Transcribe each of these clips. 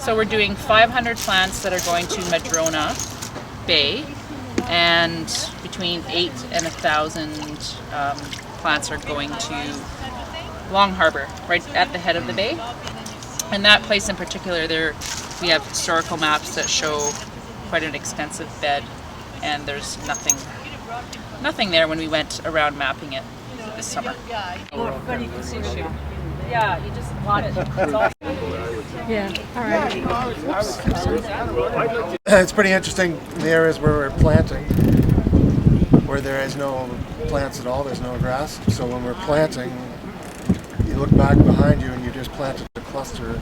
So we're doing 500 plants that are going to Madrona Bay, and between 8 and 1,000 plants are going to Long Harbor, right at the head of the bay. And that place in particular, we have historical maps that show quite an extensive bed, and there's nothing there when we went around mapping it this summer. Yeah, you just plot it. Yeah, all right. It's pretty interesting, the areas where we're planting, where there is no plants at all, there's no grass. So when we're planting, you look back behind you and you just planted a cluster,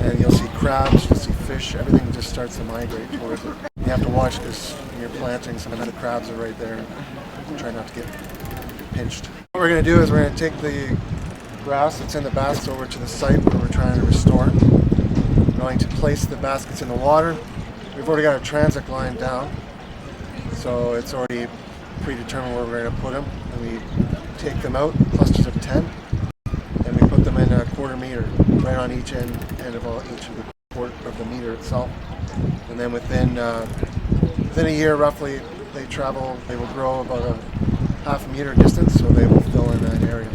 and you'll see crabs, you'll see fish, everything just starts to migrate towards it. You have to watch this when you're planting, some of the crabs are right there. Try not to get pinched. What we're going to do is we're going to take the grass that's in the baskets over to the site where we're trying to restore. We're going to place the baskets in the water. We've already got a transit line down, so it's already predetermined where we're going to put them. And we take them out, clusters of 10, and we put them in a quarter meter, right on each end of each of the quart of the meter itself. And then within a year, roughly, they will grow about a half a meter distance, so they will fill in that area.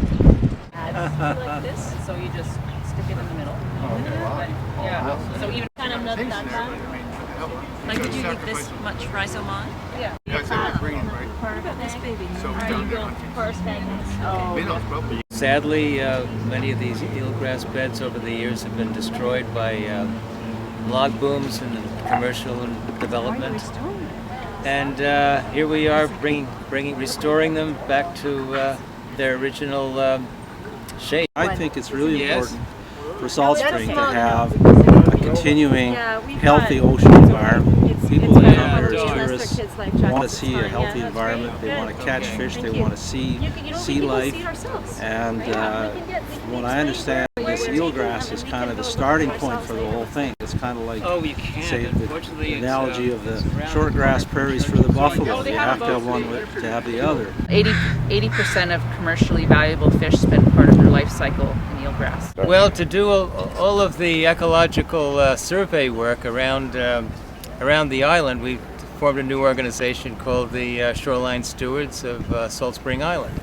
Like this, so you just stick it in the middle. Okay. Wow. Yeah. So even Kind of not that bad. Like, did you leave this much rhizome on? yeah. You guys have green, right? What about this baby? So Are you going for forest magnets? Minnows probably. Sadly, many of these eelgrass beds over the years have been destroyed by log booms and commercial development. And here we are restoring them back to their original shape. I think it's really Yes. important for Salt Spring to have a continuing healthy ocean environment. People that come here as tourists want to see a healthy environment. They want to catch fish. They want to see sea life. And from what I understand, this eelgrass is kind of the starting point for the whole thing. It's kind of like, say, the analogy of the short grass prairies for the buffalo. You have to have one to have the other. 80% of commercially valuable fish spend part of their life cycle in eelgrass. Well, to do all of the ecological survey work around the island, we formed a new organization called the Shoreline Stewards of Salt Spring Island.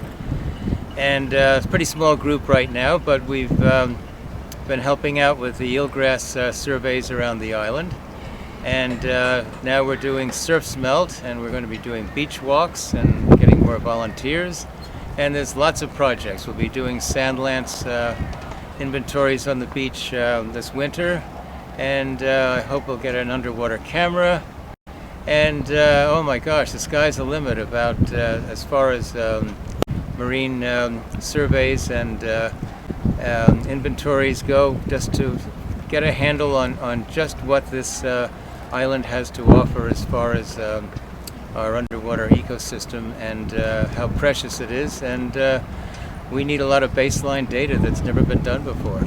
And it's a pretty small group right now, but we've been helping out with the eelgrass surveys around the island. And now we're doing surf smelt, and we're going to be doing beach walks and getting more volunteers. And there's lots of projects. We'll be doing sand lance inventories on the beach this winter. And I hope we'll get an underwater camera. And oh my gosh, the sky's the limit about as far as marine surveys and inventories go, just to get a handle on just what this island has to offer as far as our underwater ecosystem and how precious it is. And we need a lot of baseline data that's never been done before.